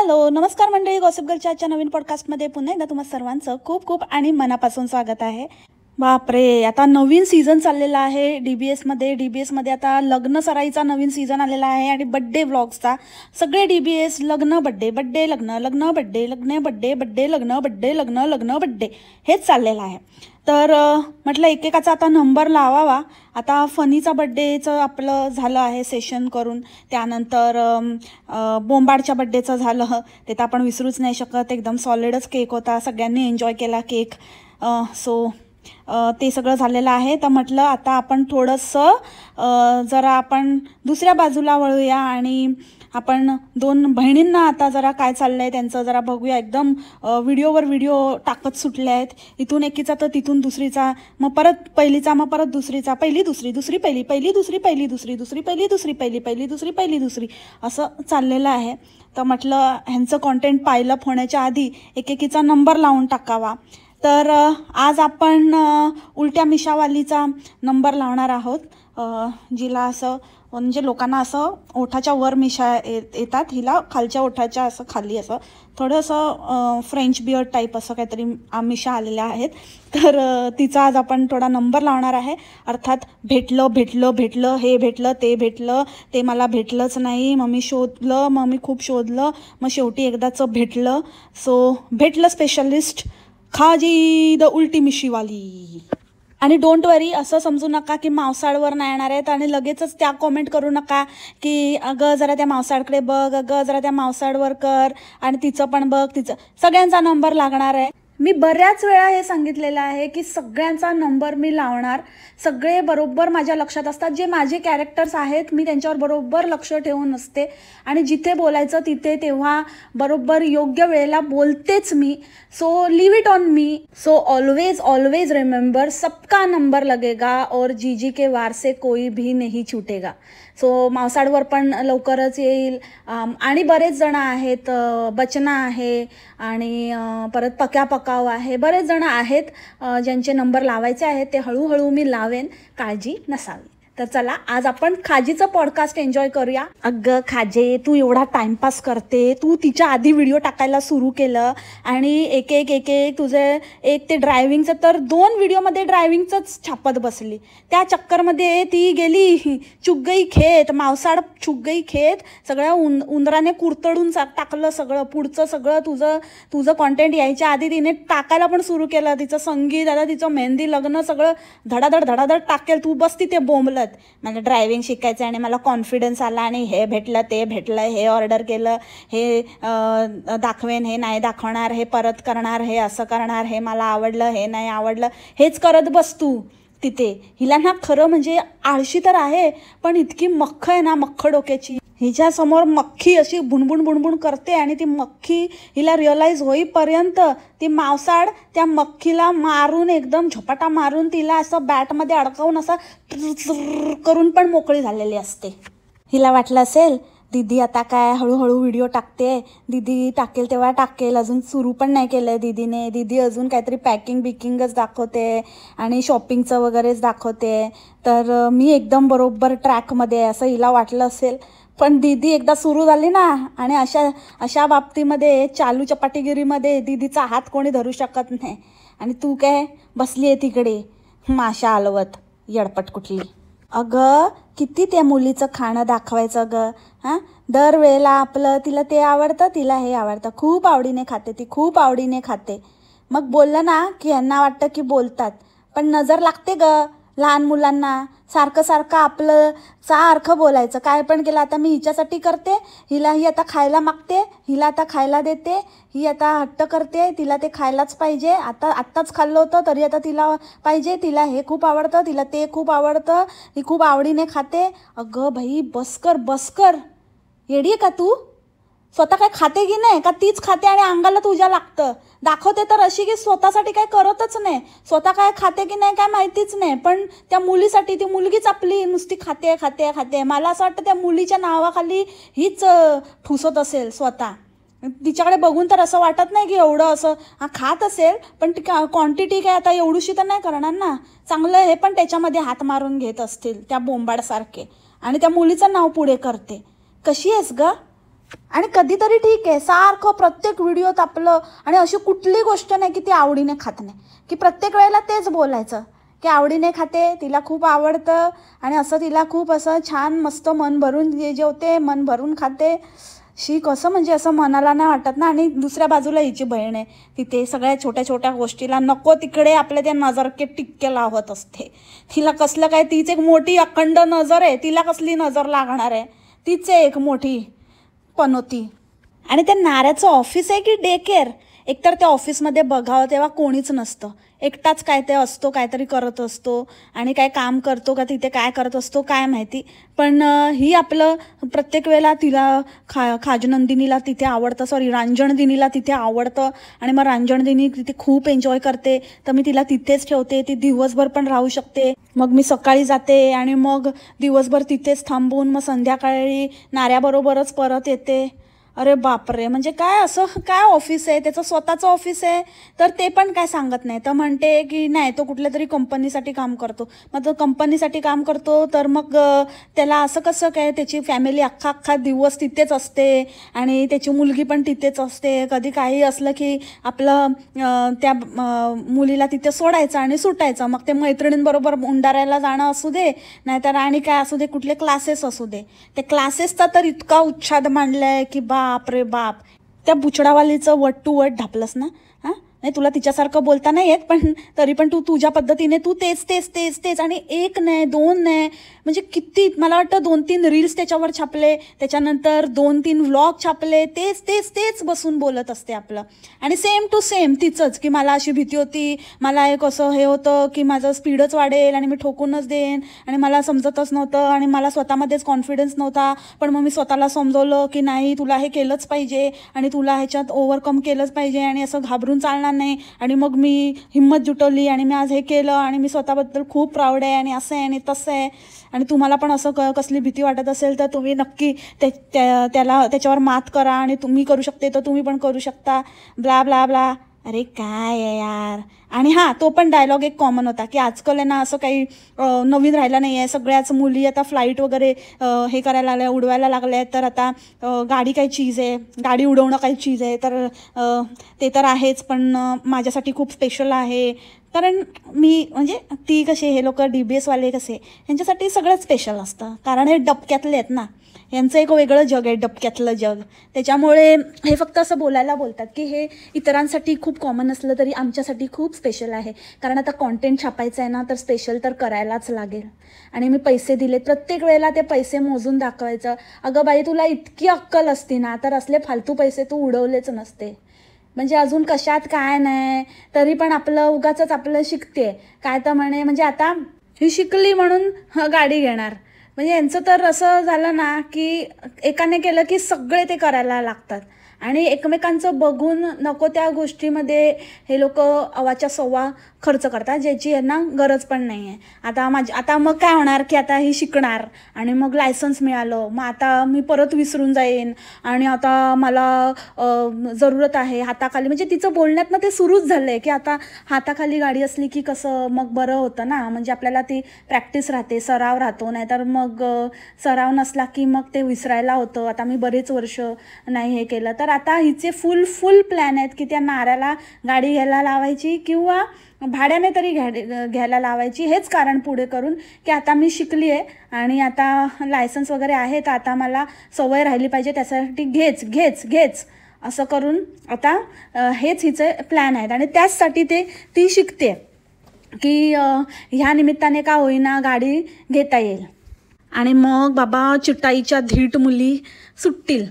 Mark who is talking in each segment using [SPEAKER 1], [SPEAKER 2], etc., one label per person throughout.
[SPEAKER 1] Hello नमस्कार मंडळी, gossip गर्लच्या आजच्या नवीन पॉडकास्टमध्ये पुन्हा एकदा तुम्हा सर्वांचं खूप खूप आणि मनापासून स्वागत आहे. बापरे, आता नवीन सीझन चाललेला आहे डी बी एसमध्ये आता लग्न सराईचा नवीन सीझन आलेला आहे आणि बड्डे व्लॉग्सचा. सगळे DBS लग्न बड्डे बड्डे लग्न लग्न बड्डे लग्न बड्डे बड्डे लग्न बड्डे लग्न लग्न बड्डे हेच चाललेलं आहे. तर म्हटलं एकेकाचा आता नंबर लावावा. आता फनीचा बड्डेचं आपलं झालं आहे सेशन करून, त्यानंतर बोंबाडच्या बड्डेचं झालं, ते तर आपण विसरूच नाही शकत. एकदम सॉलिडच केक होता, सगळ्यांनी एन्जॉय केला केक. ते सगळं झालेलं आहे. तर म्हटलं आता आपण थोडंसं जरा आपण दुसऱ्या बाजूला वळूया आणि आपण दोन बहिणींना आता जरा काय चाललं आहे त्यांचं जरा बघूया. एकदम व्हिडिओवर व्हिडिओ टाकत सुटले आहेत, इथून एकीचा तर तिथून दुसरीचा, मग परत पहिलीचा, मग परत दुसरीचा, पहिली दुसरी, दुसरी पहिली, पहिली दुसरी, पहिली दुसरी, दुसरी पहिली, दुसरी पहिली, पहिली दुसरी, पहिली दुसरी, असं चाललेलं आहे. तर म्हटलं ह्यांचं कॉन्टेंट पायलअप होण्याच्या आधी एकेकीचा नंबर लावून टाकावा. तर आज आपण उलट्या मिशावालीचा नंबर लावणार आहोत, जिला असं म्हणजे लोकांना असं ओठाच्या वर मिशा येतात, हिला खालच्या ओठाच्या असं खाली असं थोडंसं फ्रेंच बियर्ड टाईप असं काहीतरी मिशा आलेल्या आहेत. तर तिचा आज आपण थोडा नंबर लावणार आहे. अर्थात भेटलं भेटलं भेटलं, हे भेटलं ते भेटलं, ते मला भेटलंच नाही, मग मी शोधलं, मग मी खूप शोधलं, मग शेवटी एकदाचं भेटलं. सो भेटलं स्पेशलिस्ट खाजी द उलटी मिशीवाली. आणि डोंट वरी, असं समजू नका की मावसाळवर नाही येणार आहेत आणि लगेचच त्या कॉमेंट करू नका की अगं जरा त्या मावसाळकडे बघ, अगं जरा त्या मावसाळवर कर आणि तिचं पण बघ, तिचं सगळ्यांचा नंबर लागणार आहे. मी बऱ्याच वेळा हे सांगितलेलं आहे की सगळ्यांचा नंबर मी लावणार. सगळे बरोबर माझ्या लक्षात असतात, जे माझे कॅरेक्टर्स आहेत मी त्यांच्यावर बरोबर लक्ष ठेवून असते आणि जिथे बोलायचं तिथे तेव्हा बरोबर योग्य वेळेला बोलतेच मी. So leave it on me. So always always remember, सबका नंबर लगेगा और जीजी के वार से कोई भी नहीं छूटेगा. सो मावसाळवर पण लवकरच येईल. आणि बरेच जण आहेत, बचना आहे आणि परत पक्या पकाव आहे, बरेच जण आहेत ज्यांचे नंबर लावायचे आहेत. ते हळूहळू मी लावेन, काळजी नसावी. तर चला आज आपण खाजीचं पॉडकास्ट एन्जॉय करूया. अगं खाजे, तू एवढा टाइमपास करते, तू तिच्या आधी व्हिडिओ टाकायला सुरू केलं आणि एक एक एक एक तुझे एक ते ड्रायव्हिंगचं तर 2 व्हिडिओमध्ये ड्रायव्हिंगचंच छापत बसली. त्या चक्करमध्ये ती गेली चुगई खेत, मावसाड चुगई खेत, सगळ्या उंदराने कुरतडून टाकलं सगळं. पुढचं सगळं तुझं कॉन्टेंट यायच्या आधी तिने टाकायला पण सुरू केलं. तिचं संगीत, आता तिचं मेहंदी लग्न सगळं धडाधड धडाधड टाकेल. तू बस तिथे बोंबलत, मला ड्रायव्हिंग शिकायचं आणि मला कॉन्फिडन्स आला आणि हे भेटलं ते भेटलं, हे ऑर्डर केलं, हे दाखवेन, हे नाही दाखवणार, हे परत करणार, हे असं करणार, हे मला आवडलं, हे नाही आवडलं, हेच करत बस तू तिथे. हिला ना खरं म्हणजे आळशी तर आहे पण इतकी मख्ख आहे ना, मख्ख डोक्याची. हिच्यासमोर मक्खी अशी बुणबुण बुणबुण करते आणि ती मक्खी हिला रिअलाईज होईपर्यंत ती मावसाड त्या मक्खीला मारून, एकदम झोपाटा मारून, तिला असं बॅटमध्ये अडकवून असं करून पण मोकळी झालेली असते. हिला वाटलं असेल दीदी आता काय हळूहळू व्हिडिओ टाकते, दीदी टाकेल तेव्हा टाकेल, अजून सुरू पण नाही केलं दीदीने, दीदी अजून काहीतरी पॅकिंग बिकिंगच दाखवते आणि शॉपिंगचं वगैरेच दाखवते. तर मी एकदम बरोबर ट्रॅकमध्ये असं हिला वाटलं असेल. पण दीदी एकदा सुरू झाली ना, आणि अशा बाबतीमध्ये चालू चपाटीगिरीमध्ये दीदीचा हात कोणी धरू शकत नाही. आणि तू काय बसली आहे तिकडे माशा हलवत, येडपट कुठली. अगं किती त्या मुलीचं खाणं दाखवायचं गं. दरवेळेला आपलं तिला ते आवडतं, तिला हे आवडतं, खूप आवडीने खाते ती, खूप आवडीने खाते. मग बोललं ना की यांना वाटतं की बोलतात, पण नजर लागते गं लहान मुलांना. सारखं सारखं आपलं सारखं बोलायचं, काय पण केलं. आता मी हिच्यासाठी करते, ही आता खायला मागते, हिला आता खायला देते, ही आता हट्ट करते, तिला ते खायलाच पाहिजे. आत्ताच खाल्लं होतं तरी आता तिला पाहिजे, तिला हे खूप आवडतं, तिला ते खूप आवडतं, ही खूप आवडीने खाते. अगं भाई बसकर, येडी आहे का तू? स्वतः काय खाते की नाही, का तीच खाते आणि अंगाला तुझ्या लागतं? दाखवते तर अशी की स्वतःसाठी काय करतच नाही. स्वतः काय खाते की नाही काय माहितीच नाही, पण त्या मुलीसाठी, ती मुलगीच आपली नुसती खाते खाते खाते. मला असं वाटतं त्या मुलीच्या नावाखाली हीच ठुसत असेल स्वतः. तिच्याकडे बघून तर असं वाटत नाही की एवढं असं खात असेल, पण ती क्वांटिटी काय आता एवढीशी तर नाही करणार ना. चांगलं हे पण त्याच्यामध्ये हात मारून घेत असतील त्या बोंबाडसारखे, आणि त्या मुलीचं नाव पुढे करते. कशी आहेस ग? आणि कधीतरी ठीक आहे, सारखं प्रत्येक व्हिडिओत आपलं, आणि अशी कुठली गोष्ट नाही की ती आवडीने खात नाही, की प्रत्येक वेळेला तेच बोलायचं की आवडीने खाते, तिला खूप आवडतं आणि असं तिला खूप असं छान मस्त मन भरून जेवते, मन भरून खाते. शी कसं म्हणजे असं मनाला नाही वाटत ना. आणि दुसऱ्या बाजूला हिची बहीण आहे, तिथे सगळ्या छोट्या छोट्या गोष्टीला नको तिकडे आपल्या त्या नजरके टिक्के लावत असते. तिला कसलं काय, तीच एक मोठी अखंड नजर आहे, तिला कसली नजर लागणार आहे, तीच एक मोठी पनोती. आणि त्या नाऱ्याचं ऑफिस आहे की डे केअर, एकतर त्या ऑफिसमध्ये बघावं तेव्हा कोणीच नसतं, एकटाच काय ते असतो, काहीतरी करत असतो आणि काय काम करतो का तिथे काय करत असतो काय माहिती. पण ही आपलं प्रत्येक वेळेला तिला खाजनंदिनीला तिथे आवडतं, सॉरी रांजणदिनीला तिथे आवडतं, आणि मग रांजणदिनी तिथे खूप एन्जॉय करते, तर मी तिला तिथेच ठेवते, ती दिवसभर पण राहू शकते. मग मी सकाळी जाते आणि मग दिवसभर तिथेच थांबून मग संध्याकाळी नाऱ्याबरोबरच परत येते. अरे बापरे, म्हणजे काय असं काय ऑफिस आहे, त्याचं स्वतःचं ऑफिस आहे, तर ते पण काय सांगत नाही, तर म्हणते की नाही तो कुठल्या तरी कंपनीसाठी काम करतो. मग तो कंपनीसाठी काम करतो तर मग त्याला असं कसं काय, त्याची फॅमिली अख्खा दिवस तिथेच असते आणि त्याची मुलगी पण तिथेच असते. कधी काही असलं की आपलं त्या मुलीला तिथे सोडायचं आणि सुटायचं, मग ते मैत्रिणींबरोबर उंडारायला जाणं असू दे, नाहीतर आणि काय असू दे, कुठले क्लासेस असू दे, ते क्लासेसचा तर इतका उच्छाद मांडलाय की बाप रे बाप. त्या बुचडावालीचं वट टू वट ढापलंस ना. हां, नाही तुला तिच्यासारखं बोलता नाही येत, पण तरी पण तू तुझ्या पद्धतीने तू तेच तेच तेच तेच, आणि एक नाही दोन नाही, म्हणजे किती, मला वाटतं 2-3 रील्स त्याच्यावर छापले, त्याच्यानंतर 2-3 व्लॉग छापले, तेच तेच तेच बसून बोलत असते आपलं. आणि सेम टू सेम तिचंच, की मला अशी भीती होती, मला एक असं हे होतं की माझं स्पीडच वाढेल आणि मी ठोकूनच देईन, आणि मला समजतच नव्हतं आणि मला स्वतःमध्येच कॉन्फिडन्स नव्हता, पण मग मी स्वतःला समजवलं की नाही तुला हे केलंच पाहिजे आणि तुला ह्याच्यात ओव्हरकम केलंच पाहिजे आणि असं घाबरून चालणार नाही. आणि मग मी हिंमत जुटवली आणि मी आज हे केलं आणि मी स्वतःबद्दल खूप प्राऊड आहे आणि असं आहे आणि तसं आहे. आणि तुम्हाला पण असं कसली भीती वाटत असेल तर तुम्ही नक्की त्याच्यावर मात करा, आणि तुम्ही करू शकते तर तुम्ही पण करू शकता, ब्ला ब्ला ब्ला. अरे काय आहे यार. आणि हां, तो पण डायलॉग एक कॉमन होता की आजकाल आहे ना असं काही नवीन राहिलं नाही आहे, सगळ्याच मुली आता फ्लाईट वगैरे हे करायला लागल्या, उडवायला लागल्या आहेत, तर आता गाडी काही चीज आहे, गाडी उडवणं काही चीज आहे, तर ते तर आहेच, पण माझ्यासाठी खूप स्पेशल आहे, कारण मी म्हणजे ती कशी, हे लोक DBS वाले कसे, यांच्यासाठी सगळंच स्पेशल असतं, कारण हे डबक्यातले आहेत ना, यांचं एक वेगळं जग आहे, डबक्यातलं जग. त्याच्यामुळे हे फक्त असं बोलतात की हे इतरांसाठी खूप कॉमन असलं तरी आमच्यासाठी खूप स्पेशल आहे, कारण आता कॉन्टेंट छापायचं आहे ना, तर स्पेशल तर करायलाच लागेल. आणि मी पैसे दिले, प्रत्येक वेळेला ते पैसे मोजून दाखवायचं. अगं बाई, तुला इतकी अक्कल असती ना, तर असले फालतू पैसे तू उडवलेच नसते. म्हणजे अजून कशात काय नाही, तरी पण आपलं उगाचच आपलं शिकते काय, तर म्हणे म्हणजे आता ही शिकली म्हणून गाडी घेणार, म्हणजे यांचं तर असं झालं ना की एकाने केलं की सगळे ते करायला लागतात, आणि एकमेकांचं बघून नको त्या गोष्टीमध्ये हे लोक अवाच्या सव्वा खर्च करतात, ज्याची यांना गरज पण नाही आहे. आता मग काय होणार की आता ही शिकणार आणि मग लायसन्स मिळालं, मग आता मी परत विसरून जाईन आणि आता मला जरूरत आहे हाताखाली, म्हणजे तिचं बोलण्यातनं ते सुरूच झालं आहे की आता हाताखाली गाडी असली की कसं मग बरं होतं ना, म्हणजे आपल्याला ती प्रॅक्टिस राहते, सराव राहतो, नाहीतर मग सराव नसला की मग ते विसरायला होतं. आता मी बरेच वर्ष नाही हे केलं, तर आता हिचे फुल प्लॅन आहेत की त्या नाऱ्याला गाडी घ्यायला लावायची किंवा भाड्याने तरी घ्यायला लावायची. हेच कारण पुढे करून की आता मी शिकली आहे आणि आता लायसन्स वगैरे आहे, तर आता मला सवय राहिली पाहिजे, त्यासाठी घेच असं करून आता हेच हिचे प्लॅन आहेत. आणि त्याचसाठी ती शिकते की ह्या निमित्ताने का होईना गाडी घेता येईल. आणि मग बाबा चिटाईच्या धीट मुली सुटतील,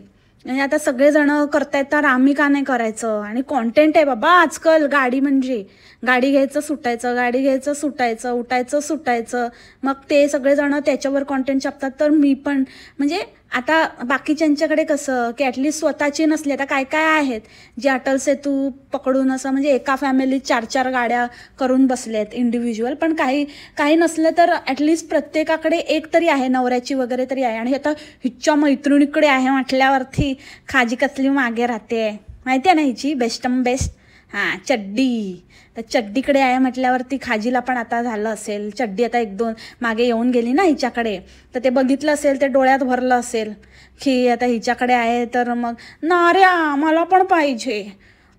[SPEAKER 1] म्हणजे आता सगळेजण करतायत तर आम्ही का नाही करायचं. आणि कॉन्टेंट आहे बाबा आजकाल, गाडी म्हणजे गाडी घ्यायचं सुटायचं, गाडी घ्यायचं सुटायचं, उठायचं सुटायचं, मग ते सगळेजण त्याच्यावर कॉन्टेंट छापतात, तर मी पण म्हणजे आता बाकीच्यांच्याकडे कसं की ॲटलिस्ट स्वतःची नसली, आता काय काय आहेत जे अटल सेतू पकडून असं म्हणजे एका फॅमिलीत 4-4 गाड्या करून बसले आहेत इंडिव्हिज्युअल, पण काही नसलं तर ॲटलिस्ट प्रत्येकाकडे एक तरी आहे, नवऱ्याची वगैरे तरी आहे. आणि आता हिच्या मैत्रिणीकडे आहे म्हटल्यावरती खाजी कसली मागे राहते, माहिती आहे ना हिची बेस्टम बेस्ट. हां, चड्डी. तर चड्डीकडे आहे म्हटल्यावरती खाजीला पण आता झालं असेल. चड्डी आता 1-2 मागे येऊन गेली ना हिच्याकडे, तर ते बघितलं असेल, ते डोळ्यात भरलं असेल की आता हिच्याकडे आहे. तर मग नाऱ्या मला पण पाहिजे.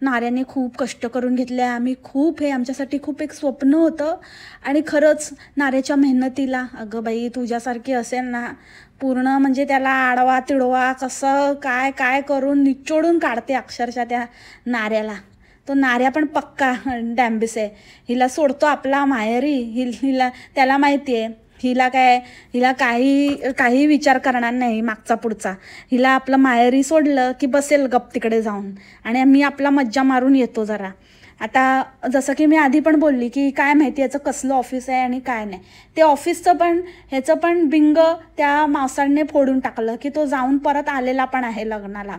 [SPEAKER 1] नाऱ्याने खूप कष्ट करून घेतले. आम्ही खूप, हे आमच्यासाठी खूप एक स्वप्न होतं. आणि खरंच नाऱ्याच्या मेहनतीला, अगं बाई तुझ्यासारखी असेल ना, पूर्ण म्हणजे त्याला आडवा तिडवा कसं काय काय करून निचोडून काढते अक्षरशः त्या नाऱ्याला. तो नाऱ्या पण पक्का डॅम्बिस आहे. हिला सोडतो आपला माहेरी, हिला त्याला माहिती आहे हिला काही विचार करणार नाही मागचा पुढचा. हिला आपलं माहेरी सोडलं की बसेल गप तिकडे जाऊन, आणि मी आपला मज्जा मारून येतो जरा. आता जसं की मी आधी पण बोलली की काय माहिती याचं कसलं ऑफिस आहे आणि काय नाही. ते ऑफिसचं पण ह्याचं पण बिंग त्या मावसाळने फोडून टाकलं की तो जाऊन परत आलेला पण आहे लग्नाला.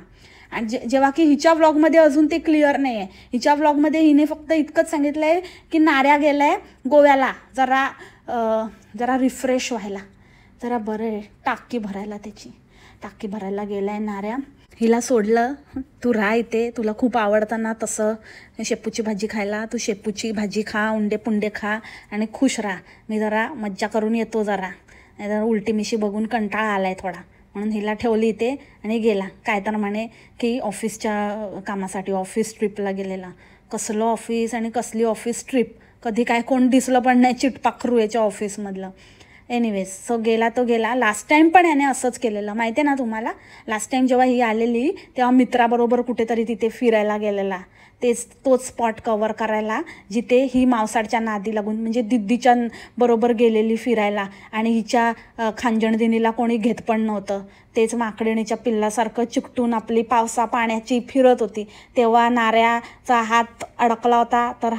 [SPEAKER 1] आणि जेव्हा की हिच्या व्लॉगमध्ये अजून ते क्लिअर नाही आहे. हिच्या व्लॉगमध्ये हिने फक्त इतकंच सांगितलं आहे की नाऱ्या गेलाय गोव्याला जरा रिफ्रेश व्हायला, जरा बरं आहे, टाकी भरायला गेलाय नाऱ्या. हिला सोडलं, तू राह इथे, तुला खूप आवडतं ना तसं शेपूची भाजी खायला, तू शेपूची भाजी खा, उंडे पुंडे खा आणि खुश राहा. मी जरा मज्जा करून येतो जरा, नाही तर उलटी मिशी बघून कंटाळा आलाय थोडा. म्हणून हिला ठेवली इथे आणि गेला. काय तर म्हणे की ऑफिसच्या कामासाठी ऑफिस ट्रिपला गेलेला. कसलं ऑफिस आणि कसली ऑफिस ट्रिप, कधी काय कोण दिसलं पण नाही चिटपाखरू याच्या ऑफिसमधलं. एनिवेज सो गेला तो गेला. लास्ट टाईम पण याने असंच केलेलं, माहिती आहे ना तुम्हाला. लास्ट टाईम जेव्हा ही आलेली तेव्हा मित्राबरोबर कुठेतरी तिथे फिरायला गेलेला. तोच स्पॉट कवर करायला जिथे ही मावसाडच्या नादी लागून, म्हणजे दिद्दीच्या बरोबर गेलेली फिरायला, आणि हिच्या खांजणदिनीला कोणी घेत पण नव्हतं. तेच माकडिणीच्या पिल्लासारखं चिकटून आपली पावसा पाण्याची फिरत होती. तेव्हा नाऱ्याचा हात अडकला होता, तर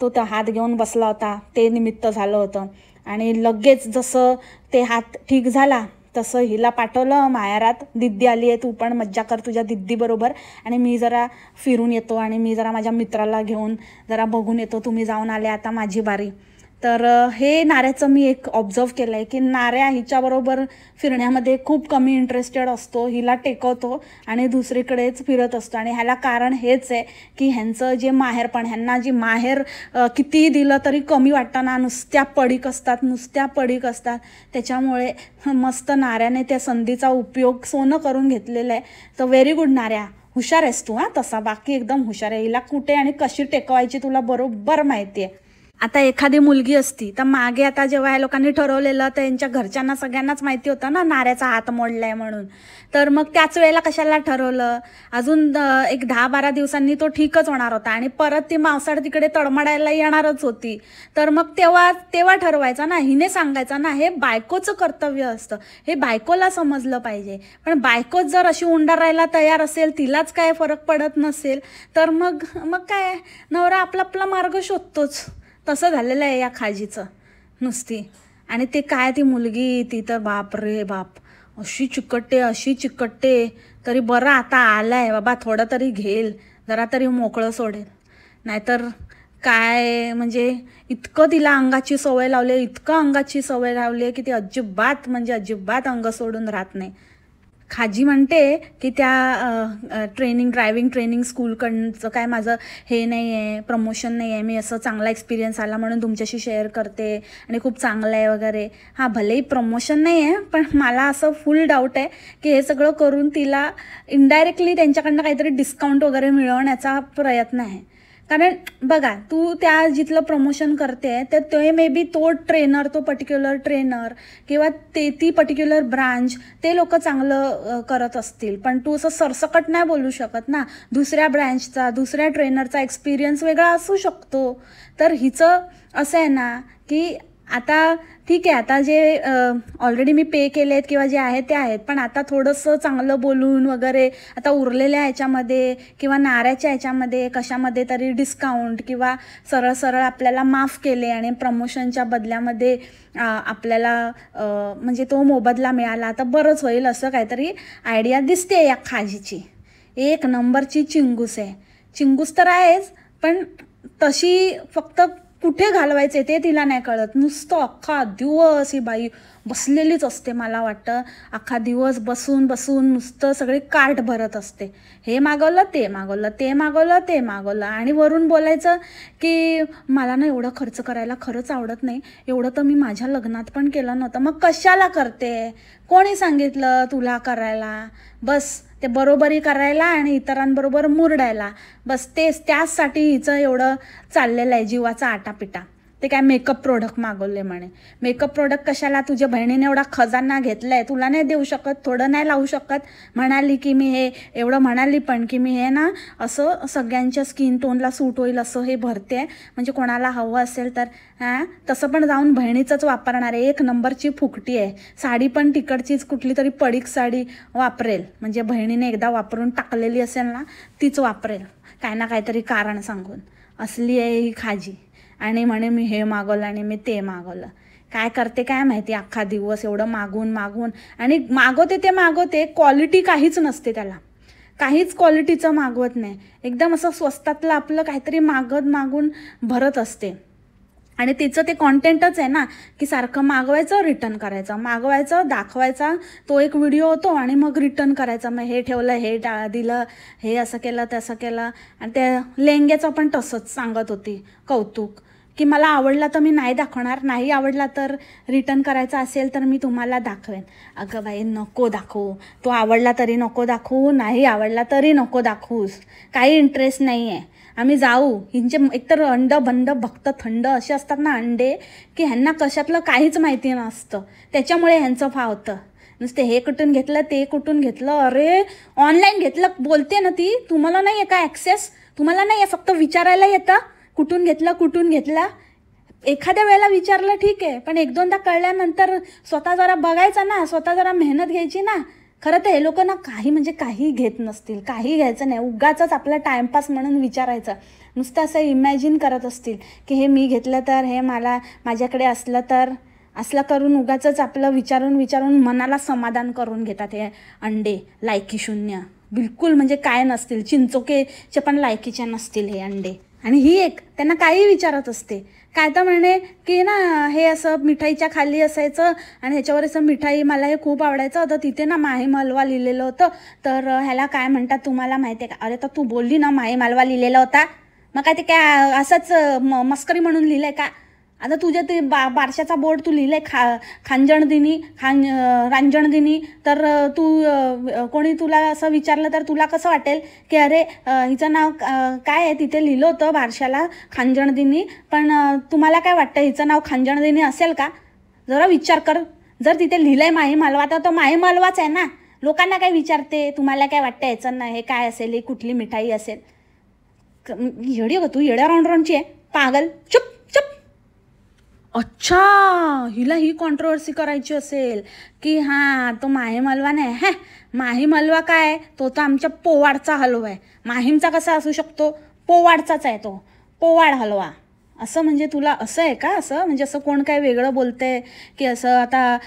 [SPEAKER 1] तो हात घेऊन बसला होता. ते निमित्त झालं होतं. आणि लगेच जसं ते हात ठीक झाला तसं हिला पाठवलं माहेरात. दिद्दी आली आहे, तू पण मज्जा कर तुझ्या दिद्दीबरोबर, आणि मी जरा फिरून येतो आणि मी जरा माझ्या मित्राला घेऊन जरा बघून येतो. तुम्ही जाऊन आले, आता माझी बारी. तर हे नाऱ्याचं मी एक ऑब्झर्व केलं आहे की नाऱ्या हिच्याबरोबर फिरण्यामध्ये खूप कमी इंटरेस्टेड असतो. हिला टेकवतो आणि दुसरीकडेच फिरत असतो. आणि ह्याला कारण हेच आहे की ह्यांचं जे माहेरपण, ह्यांना जी माहेर कितीही दिलं तरी कमी वाटतं ना, नुसत्या पडीक असतात. त्याच्यामुळे मस्त नाऱ्याने त्या संधीचा उपयोग सोनं करून घेतलेलं आहे. तर व्हेरी गुड नाऱ्या, हुशार आहेस तू. तसा बाकी एकदम हुशार आहे. हिला कुठे आणि कशी टेकवायची तुला बरोबर माहिती आहे. आता एखादी मुलगी असती तर मागे, आता जेव्हा या लोकांनी ठरवलेलं तर यांच्या घरच्यांना सगळ्यांनाच माहिती होतं ना नाऱ्याचा हात मोडलाय म्हणून. तर मग त्याच वेळेला कशाला ठरवलं. अजून एक 10-12 दिवसांनी तो ठीकच होणार होता आणि परत ती मावसाड तिकडे तडमडायला येणारच होती. तर मग तेव्हा ठरवायचं ना, हिने सांगायचं ना. हे बायकोचं कर्तव्य असतं, हे बायकोला समजलं पाहिजे. पण बायकोच जर अशी उंडारायला तयार असेल, तिलाच काय फरक पडत नसेल, तर मग काय, नवरा आपला मार्ग शोधतोच. तसं झालेलं आहे या खाजीचं नुसती. आणि ते काय ती मुलगी, ती तर बाप रे बाप, अशी चिकटते. तरी बरं आता आलाय बाबा, थोडं तरी घेईल, जरा तरी मोकळं सोडेल. नाहीतर काय, म्हणजे इतकं तिला अंगाची सवय लावली की ती अजिबात अंग सोडून राहत नाही. खाजी म्हणते की त्या ड्रायव्हिंग ट्रेनिंग स्कूलकडचं काय माझं हे नाही आहे, प्रमोशन नाही आहे, मी असं चांगला एक्सपिरियन्स आला म्हणून तुमच्याशी शेअर करते आणि खूप चांगलं आहे वगैरे. भलेही प्रमोशन नाही आहे, पण मला असं फुल डाऊट आहे की हे सगळं करून तिला इनडायरेक्टली त्यांच्याकडनं काहीतरी डिस्काउंट वगैरे मिळवण्याचा प्रयत्न आहे. कारण बघा, तू त्या जिथलं प्रमोशन करते तर ते मे बी तो पर्टिक्युलर ट्रेनर किंवा ती पर्टिक्युलर ब्रांच, ते लोक चांगलं करत असतील. पण तू असं सरसकट नाही बोलू शकत ना. दुसऱ्या ब्रँचचा, दुसऱ्या ट्रेनरचा एक्सपिरियन्स वेगळा असू शकतो. तर हिचं असं आहे ना की आता ठीक आहे, आता जे ऑलरेडी मी पे केले आहेत किंवा जे आहेत ते आहेत, पण आता थोडंसं चांगलं बोलून वगैरे आता उरलेल्या ह्याच्यामध्ये किंवा नाऱ्याच्या ह्याच्यामध्ये कशामध्ये तरी डिस्काउंट किंवा सरळ आपल्याला माफ केले आणि प्रमोशनच्या बदल्यामध्ये आपल्याला म्हणजे तो मोबदला मिळाला तर बरंच होईल, असं काहीतरी आयडिया दिसते या खाजीची. एक नंबरची चिंगूस आहे. चिंगूस तर आहेच, पण तशी फक्त कुठे घालवायचे ते तिला नाही कळत. नुसतं अख्खा दिवस ही बाई बसलेलीच असते. मला वाटतं अख्खा दिवस बसून बसून नुसतं सगळे कार्ट भरत असते. हे मागवलं, ते मागवलं, ते मागवलं, ते मागवलं, आणि वरून बोलायचं की मला ना एवढं खर्च करायला खरंच आवडत नाही, एवढं तर मी माझ्या लग्नात पण केलं नव्हतं. मग कशाला करते? कोणी सांगितलं तुला करायला? बस ते बरोबरी करायला आणि इतरांबरोबर मुरडायला, बस त्याचसाठी हिचं एवढं चाललेलं आहे जीवाचा आटापिटा. ते काय मेकअप प्रोडक्ट मागवले म्हणे. मेकअप प्रोडक्ट कशाला? तुझ्या बहिणीने एवढा खजाना घेतलाय, तुला नाही देऊ शकत? थोडं नाही लावू शकत? म्हणाली की मी हे एवढं म्हणाली पण की मी हे ना असं सगळ्यांच्या स्किन टोनला सूट होईल असं हे भरते, म्हणजे कोणाला हवं असेल तर. तसं पण जाऊन बहिणीचंच वापरणार आहे. 1 नंबरची फुकटी आहे. साडी पण तिकडचीच कुठली तरी पडीक साडी वापरेल, म्हणजे बहिणीने एकदा वापरून टाकलेली असेल ना तीच वापरेल, काय ना काहीतरी कारण सांगून. असली आहे ही खाजी. आणि म्हणे मी हे मागवलं आणि मी ते मागवलं. काय करते काय माहिती अख्खा दिवस एवढं मागून मागून. आणि मागवते क्वालिटी काहीच नसते त्याला, काहीच क्वालिटीचं मागवत नाही. एकदम असं स्वस्तातलं आपलं काहीतरी मागून भरत असते. आणि तिचं ते कॉन्टेंटच आहे ना की सारखं मागवायचं, रिटर्न करायचं, मागवायचं, दाखवायचा, तो एक व्हिडिओ होतो आणि मग रिटर्न करायचं. मग हे ठेवलं, हे दिलं, हे असं केलं, तसं केलं. आणि त्या लेंग्याचं पण तसंच सांगत होती कौतुक, की मला आवडला तर मी नाही दाखवणार, नाही आवडला तर रिटर्न करायचा असेल तर मी तुम्हाला दाखवेन. अगं बाई नको दाखवू, तो आवडला तरी नको दाखवू, नाही आवडला तरी नको दाखवूस, काही इंटरेस्ट नाही आहे. आम्ही जाऊ. हिंचे एकतर बंड भक्त थंड असे असतात ना अंडे, की ह्यांना कशातलं काहीच माहिती नसतं, त्याच्यामुळे ह्यांचं फावतं. नुसते हे कुठून घेतलं, ते कुठून घेतलं, अरे ऑनलाईन घेतलं बोलते ना ती. तुम्हाला नाही आहे का ॲक्सेस? तुम्हाला नाही आहे, फक्त विचारायला येतं कुठून घेतलं. एखाद्या वेळेला विचारलं ठीक आहे, पण 1-2दा कळल्यानंतर स्वतः जरा बघायचं ना, स्वतः जरा मेहनत घ्यायची ना. खरं तर हे लोक ना काही घेत नसतील, काही घ्यायचं नाही, उगाचच आपला टाइमपास म्हणून विचारायचं. नुसतं असं इमॅजिन करत असतील की हे मी घेतलं तर, हे माझ्याकडे असलं तर, असलं करून उगाचच आपलं विचारून मनाला समाधान करून घेतात हे अंडे. लायकी शून्य बिलकुल, म्हणजे काय नसतील, चिंचोकेचे पण लायकीचे नसतील हे अंडे. आणि ही एक त्यांना काही विचारत असते, काय तर म्हणे की ना हे असं मिठाईच्या खाली असायचं आणि ह्याच्यावर असं मिठाई, मला हे खूप आवडायचं होतं, तिथे ना माही मालवा लिहिलेलं होतं, तर ह्याला काय म्हणतात तुम्हाला माहिती आहे का? अरे तर तू बोलली ना माही मालवा लिहिलेला होता, मग काय ते काय असंच मस्करी म्हणून लिहिलं आहे का? आता तुझ्या ते बारशाचा बोर्ड तू लिहिलं आहे रांजणदिनी, तर तू कोणी तुला असं विचारलं तर तुला कसं वाटेल की अरे हिचं नाव काय आहे? तिथे लिहिलं होतं बारशाला खांजणदिनी, पण तुम्हाला काय वाटतं हिचं नाव खांजणदिनी असेल का? जरा विचार कर. जर तिथे लिहिलं आहे माही मालवा तर तो माही मालवाच आहे ना. लोकांना काय विचारते तुम्हाला काय वाटतं याचं ना हे काय असेल, ही कुठली मिठाई असेल? येडी हो तू, येड्या राऊंडची आहे पागल. चुप. अच्छा, हिला ही कॉन्ट्रोवर्सी करायची असेल की हां तो माही मालवा नाही. माही मालवा काय, तो तर आमच्या पोवाडचा हलवा आहे. माहीमचा कसा असू शकतो? पोवाडचाच आहे तो, पोवाड हलवा. असं म्हणजे तुला असं आहे का? असं म्हणजे असं कोण काय वेगळं बोलतंय की असं आता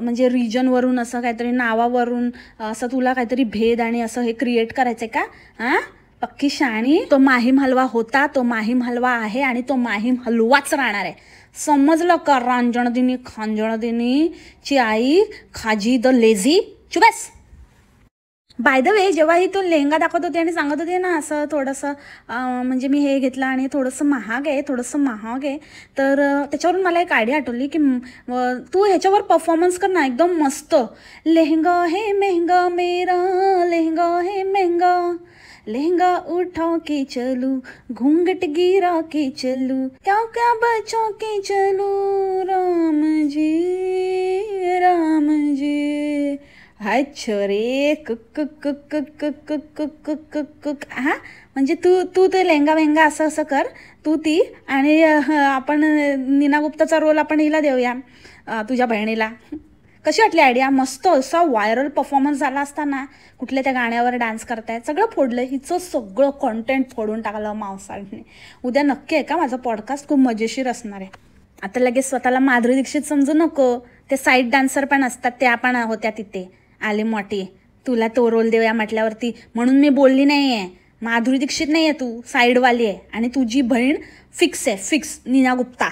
[SPEAKER 1] म्हणजे रिजनवरून असं काहीतरी नावावरून असं तुला काहीतरी भेद आणि असं हे क्रिएट करायचं आहे का? पक्की शाणी. तो माहीम हलवा होता, तो माहीम हलवा आहे आणि तो माहीम हलवाच राहणार आहे. समजलं का? रांजणदिनी खांजणदिनी ची आई खाजी द लेझी. चुबस. बाय द वे, जेव्हा ही तो लेहंगा दाखवत होते आणि सांगत होते ना असं थोडंसं म्हणजे मी हे घेतलं आणि थोडंसं महाग आहे, तर त्याच्यावरून मला एक आयडिया आठवली की तू ह्याच्यावर परफॉर्मन्स कर ना एकदम मस्त. लेहंगा है महंगा मेरा, लेहंगा है महंगा, लहंगा उठा के चलू, घूंघट गिरा के चलू, क्या क्या बचा के चलू, राम जी हाय छोरे कुक म्हणजे तू ते लेहंगा वेंगा असं कर तू ती. आणि आपण नीना गुप्ताचा रोल आपण हिला देऊया, तुझ्या बहिणीला. कशी वाटली आयडिया? मस्त. असा व्हायरल परफॉर्मन्स झाला असताना, कुठल्या त्या गाण्यावर डान्स करतायत, सगळं फोडलं. हिचं सगळं कॉन्टेंट फोडून टाकलं मावसाळने. उद्या नक्की आहे का माझा पॉडकास्ट, खूप मजेशीर असणार आहे. आता लगेच स्वतःला माधुरी दीक्षित समजू नको, ते साईड डान्सर पण असतात, त्या पण होत्या तिथे आली मोठी. तुला तो रोल देऊया म्हटल्यावरती म्हणून मी बोलली नाही आहे. माधुरी दीक्षित नाही आहे तू, साईडवाली आहे. आणि तुझी बहीण फिक्स आहे, फिक्स, नीना गुप्ता.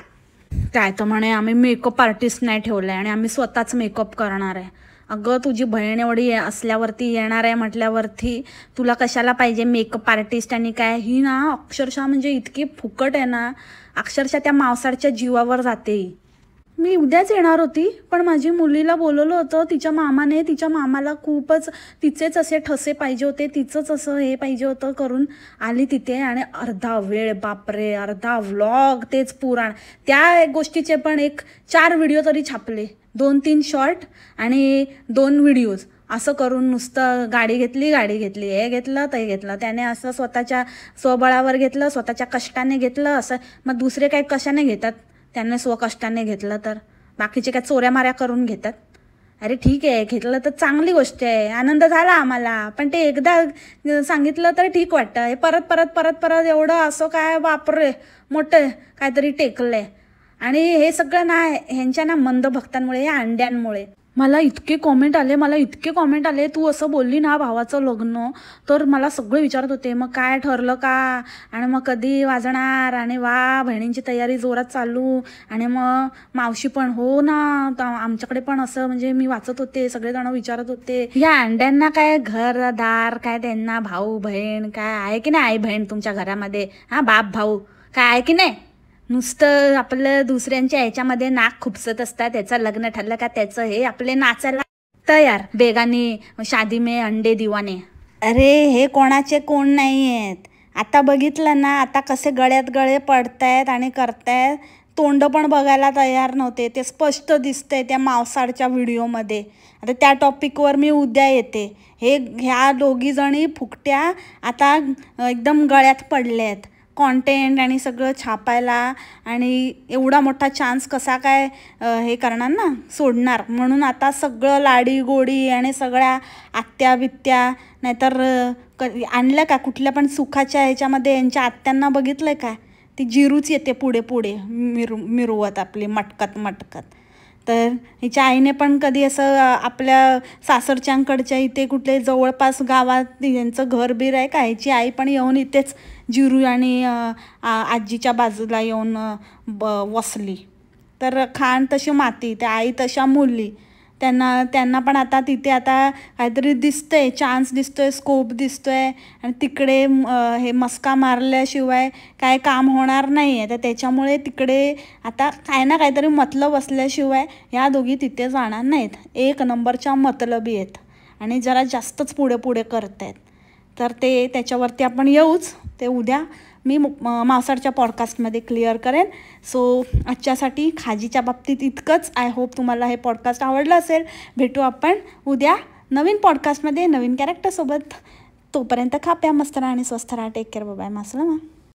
[SPEAKER 1] काय तर म्हणे आम्ही मेकअप आर्टिस्ट नाही ठेवलं आहे आणि आम्ही स्वतःच मेकअप करणार आहे. अगं तुझी बहीण एवढी असल्यावरती, येणार आहे म्हटल्यावरती तुला कशाला पाहिजे मेकअप आर्टिस्ट? आणि काय ही ना अक्षरशः म्हणजे इतकी फुकट आहे ना, अक्षरशः त्या मावसाळच्या जीवावर जाते. मी उद्याच येणार होती, पण माझी मुलीला बोलवलं होतं तिच्या मामाने. तिच्या मामाला खूपच तिचेच असे ठसे पाहिजे होते, तिचंच असं हे पाहिजे होतं करून आली तिथे. आणि अर्धा वेळ, बापरे, अर्धा व्लॉग तेच पुराण. त्या गोष्टीचे पण 4 व्हिडिओ तरी छापले, 2-3 शॉर्ट आणि 2 व्हिडिओज. असं करून नुसतं गाडी घेतली, हे घेतलं ते घेतलं. त्याने असं स्वतःच्या स्वबळावर घेतलं, स्वतःच्या कष्टाने घेतलं. असं मग दुसरे काही कशाने घेतात? त्यांनी स्वकष्टाने घेतलं तर. बाकीचे काय चोऱ्या माऱ्या करून घेतात? अरे ठीक आहे, घेतलं तर चांगली गोष्ट आहे, आनंद झाला आम्हाला. पण ते एकदा सांगितलं तर ठीक वाटतं. हे परत परत परत परत एवढं असं काय, बापरे, मोठं काहीतरी टेकलंय. आणि हे सगळं ना ह्यांच्या ना मंद भक्तांमुळे, या अंड्यांमुळे. मला इतके कॉमेंट आले, तू असं बोलली ना भावाचं लग्न, तर मला सगळे विचारत होते मग काय ठरलं का, आणि मग कधी वाजणार, आणि वा बहिणींची तयारी जोरात चालू. आणि मग मावशी पण, हो ना आमच्याकडे पण असं, म्हणजे मी वाचत होते, सगळेजण विचारत होते. या अंड्यांना काय घरदार, काय त्यांना भाऊ बहीण काय आहे की नाही? आई बहीण तुमच्या घरामध्ये, हा बाप भाऊ काय आहे की नाही? नुसतं आपलं दुसऱ्यांच्या ह्याच्यामध्ये नाक खुपसत असतात. त्याचं लग्न ठरलं का त्याचं हे आपले नाचायला तयार, बेगानी शादी में अंडे दिवाने. अरे हे कोणाचे कोण नाही आहेत. आता बघितलं ना, आता कसे गळ्यात गळे पडतायत आणि करतायत. तोंड पण बघायला तयार नव्हते, ते स्पष्ट दिसतंय त्या मावसाळच्या व्हिडिओमध्ये. आता त्या टॉपिकवर मी उद्या येते. ह्या दोघीजणी फुकट्या आता एकदम गळ्यात पडल्या आहेत कॉन्टेंट आणि सगळं छापायला. आणि एवढा मोठा चान्स कसा काय हे करणार ना, सोडणार. म्हणून आता सगळं लाडी गोडी आणि सगळ्या आत्या बित्या, नाहीतर आणलं का कुठल्या पण सुखाच्या ह्याच्यामध्ये यांच्या आत्यांना बघितलं काय, ती जिरूच येते पुढे पुढे मिरवत आपली मटकत. तर हिच्या आईने पण कधी असं आपल्या सासरच्यांकडच्या इथे कुठले जवळपास गावात यांचं घर बीर आहे का, ह्याची आई पण येऊन इथेच जिरू आणि आजीच्या बाजूला येऊन वसली. तर खाण तशी माती, त्या आई तशा मुली. त्यांना पण आता तिथे आता काहीतरी दिसतंय, चान्स दिसतोय, स्कोप दिसतोय. आणि तिकडे हे मस्का मारल्याशिवाय काय काम होणार नाही आहे. तर त्याच्यामुळे तिकडे आता काय ना काहीतरी मतलब असल्याशिवाय ह्या दोघी तिथे जाणार नाहीत. 1 नंबरच्या मतलबी आहेत आणि जरा जास्तच पुढे करत आहेत. तर त्याच्यावरती आपण येऊच, ते उद्या मी मावसाळच्या पॉडकास्टमध्ये क्लिअर करेन. सो आजच्यासाठी खाजीच्या बाबतीत इतकंच. आय होप तुम्हाला हे पॉडकास्ट आवडलं असेल. भेटू आपण उद्या नवीन पॉडकास्टमध्ये नवीन कॅरेक्टरसोबत. तोपर्यंत खा प्या, मस्त राहा आणि स्वस्थ राहा. Take care, bye, मासला.